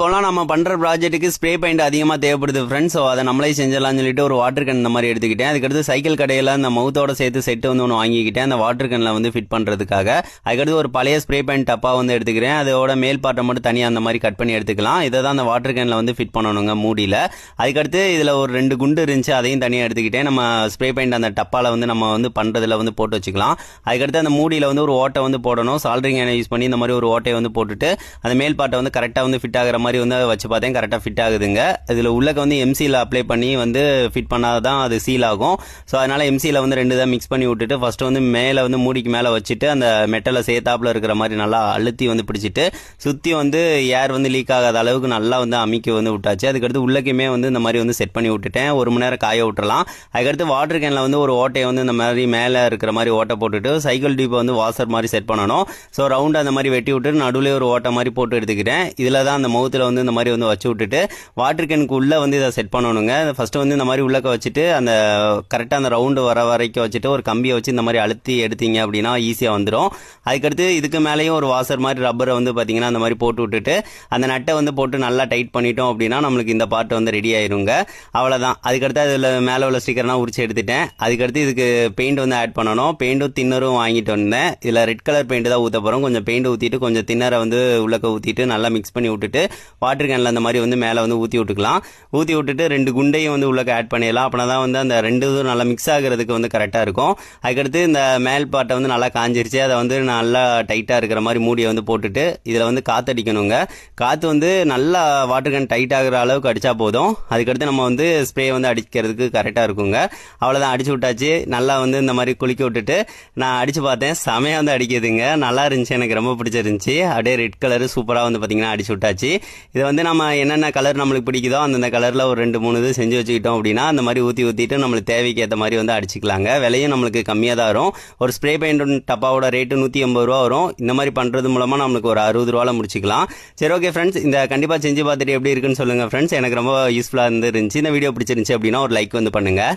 இப்போலாம் நம்ம பண்ணுற ப்ராஜெக்ட்டுக்கு ஸ்ப்ரே பெயிண்ட் அதிகமாக தேவைப்படுது ஃப்ரெண்ட்ஸ். ஸோ அதை நம்மளே செஞ்சிடலாம்னு சொல்லிட்டு ஒரு வாட்டர் கேன் இந்த மாதிரி எடுத்துக்கிட்டேன். அதுக்கடுத்து சைக்கிள் கடையில் அந்த மவுத்தோட சேர்த்து செட்டு வந்து ஒன்று வாங்கிக்கிட்டேன் அந்த வாட்டர் கேனில் வந்து ஃபிட் பண்ணுறதுக்காக. அதுக்கடுத்து ஒரு பழைய ஸ்ப்ரே பெயிண்ட் டப்பா வந்து எடுத்துக்கிறேன். அதோட மேல் பாட்டை மட்டும் தனியாக அந்த மாதிரி கட் பண்ணி எடுத்துக்கலாம். இதை தான் அந்த வாட்டர் கேனில் வந்து ஃபிட் பண்ணணுங்க மூடியில். அதுக்கடுத்து இதில் ஒரு 2 குண்டு இருந்துச்சு, அதையும் தனியாக எடுத்துக்கிட்டேன். நம்ம ஸ்ப்ரே பெயிண்ட் அந்த டப்பாவில் வந்து நம்ம வந்து பண்ணுறதுல வந்து போட்டு வச்சுக்கலாம். அதுக்கடுத்து அந்த மூடியில் வந்து ஒரு ஓட்டை வந்து போடணும். சால்ட்ரிங் எண்ணெய் யூஸ் பண்ணி இந்த மாதிரி ஒரு ஓட்டையை வந்து போட்டுட்டு அந்த மேல் பாட்டை வந்து கரெக்டாக வந்து ஃபிட் ஆகிற மாதிரி வந்து வச்சு பார்த்தேன். கரெக்டாக ஃபிட் ஆகுதுங்க. இதில் உள்ளக்க வந்து எம்சியில் அப்ளை பண்ணி வந்து ஃபிட் பண்ணால் தான் அது சீல் ஆகும். ஸோ அதனால் எம்சியில் வந்து 2 தான் மிக்ஸ் பண்ணி விட்டுட்டு ஃபஸ்ட்டு வந்து மேலே வந்து மூடிக்கு மேலே வச்சுட்டு அந்த மெட்டலை சேர்த்தாப்பில் இருக்கிற மாதிரி நல்லா அழுத்தி வந்து பிடிச்சிட்டு சுற்றி வந்து ஏர் வந்து லீக் ஆகாத அளவுக்கு நல்லா வந்து அமுக்கி வந்து விட்டாச்சு. அதுக்கடுத்து உள்ளக்குமே வந்து இந்த மாதிரி வந்து செட் பண்ணி விட்டுட்டேன். 1 மணி நேரம் காய விட்டுறலாம். அதுக்கடுத்து வாட்டர் கேனில் வந்து ஒரு ஓட்டையை வந்து இந்த மாதிரி மேலே இருக்கிற மாதிரி ஓட்டை போட்டுட்டு சைக்கிள் டியூப்பை வந்து வாஷர் மாதிரி செட் பண்ணணும். ஸோ ரவுண்டு அந்த மாதிரி வெட்டி விட்டு நடுவில் ஒரு ஓட்டை மாதிரி போட்டு எடுத்துக்கிட்டேன். இதில் தான் அந்த மவுத்தில் வந்து இந்த மாதிரி வந்து வச்சு விட்டுட்டு வாட்டர் கேனுக்கு உள்ளே வந்து இதை செட் பண்ணணுங்க. ஃபஸ்ட்டு வந்து இந்த மாதிரி உள்ளக்க வச்சுட்டு அந்த கரெக்டாக அந்த ரவுண்டு வர வரைக்கும் வச்சுட்டு ஒரு கம்பியை வச்சு இந்த மாதிரி அழுத்தி எடுத்தீங்க அப்படின்னா ஈஸியாக வந்துடும். அதுக்கடுத்து இதுக்கு மேலேயும் ஒரு வாஷர் மாதிரி ரப்பரை வந்து பார்த்தீங்கன்னா அந்த மாதிரி போட்டு விட்டுட்டு அந்த நட்டை வந்து போட்டு நல்லா டைட் பண்ணிட்டோம் அப்படின்னா நம்மளுக்கு இந்த பார்ட் வந்து ரெடி ஆயிருங்க. அவ்வளோதான். அதுக்கடுத்து அதில் மேலே உள்ள ஸ்டிக்கர்லாம் உரிச்சு எடுத்துட்டேன். அதுக்கடுத்து இதுக்கு பெயிண்ட் வந்து ஆட் பண்ணணும். பெயிண்ட்டும் தின்னரும் வாங்கிட்டு வந்தேன். இதில் ரெட் கலர் பெயிண்ட் தான் ஊற்ற போகிறோம். கொஞ்சம் பெயிண்ட் ஊற்றிட்டு கொஞ்சம் தின்னரை வந்து உள்ளக்க ஊற்றிட்டு நல்லா மிக்ஸ் பண்ணி விட்டுட்டு வாட்டர் கேனில் அந்த மாதிரி வந்து மேலே வந்து ஊற்றி விட்டுக்கலாம். ஊற்றி விட்டுட்டு 2 குண்டையும் வந்து உள்ளக்க ஆட் பண்ணிடலாம். அப்படின்னா தான் வந்து அந்த 2 இதுவும் நல்லா மிக்ஸ் ஆகிறதுக்கு வந்து கரெக்டாக இருக்கும். அதுக்கடுத்து இந்த மேல் பாட்டை வந்து நல்லா காஞ்சிருச்சு. அதை வந்து நல்லா டைட்டாக இருக்கிற மாதிரி மூடியை வந்து போட்டுட்டு இதில் வந்து காற்றடிக்கணுங்க. காற்று வந்து நல்லா வாட்டர் கேன் டைட் ஆகிற அளவுக்கு அடித்தா போதும். அதுக்கடுத்து நம்ம வந்து ஸ்ப்ரே வந்து அடிக்கிறதுக்கு கரெக்டாக இருக்குங்க. அவ்வளோதான், அடிச்சு விட்டாச்சு. நல்லா வந்து இந்த மாதிரி குளிக்க விட்டுட்டு நான் அடித்து பார்த்தேன். செமையாக வந்து அடிக்குதுங்க. நல்லா இருந்துச்சு, எனக்கு ரொம்ப பிடிச்சிருந்துச்சு. அப்படியே ரெட் கலரு சூப்பராக வந்து பார்த்தீங்கன்னா அடிச்சு விட்டாச்சு. இதை வந்து நம்ம என்னென்ன கலர் நம்மளுக்கு பிடிக்குதோ அந்தந்த கலரில் ஒரு 2-3 இது செஞ்சு வச்சுக்கிட்டோம் அப்படின்னா அந்த மாதிரி ஊற்றிட்டு நம்மளுக்கு தேவைக்கு ஏற்ற மாதிரி வந்து அடிச்சுக்கலாங்க. விலையும் நம்மளுக்கு கம்மியாக தான் வரும். ஒரு ஸ்ப்ரே பெயிண்ட் டப்பாவோட ரேட்டு 180 ரூபா வரும். இந்த மாதிரி பண்ணுறது மூலமாக நம்மளுக்கு ஒரு 60 ரூபாவில் முடிச்சிக்கலாம். சரி, ஓகே ஃப்ரெண்ட்ஸ், இந்த கண்டிப்பாக செஞ்சு பார்த்துட்டு எப்படி இருக்குன்னு சொல்லுங்கள் ஃப்ரெண்ட்ஸ். எனக்கு ரொம்ப யூஸ்ஃபுல்லாக இருந்துருந்துச்சு. இந்த வீடியோ பிடிச்சிருந்துச்சு அப்படின்னா ஒரு லைக் வந்து பண்ணுங்கள்.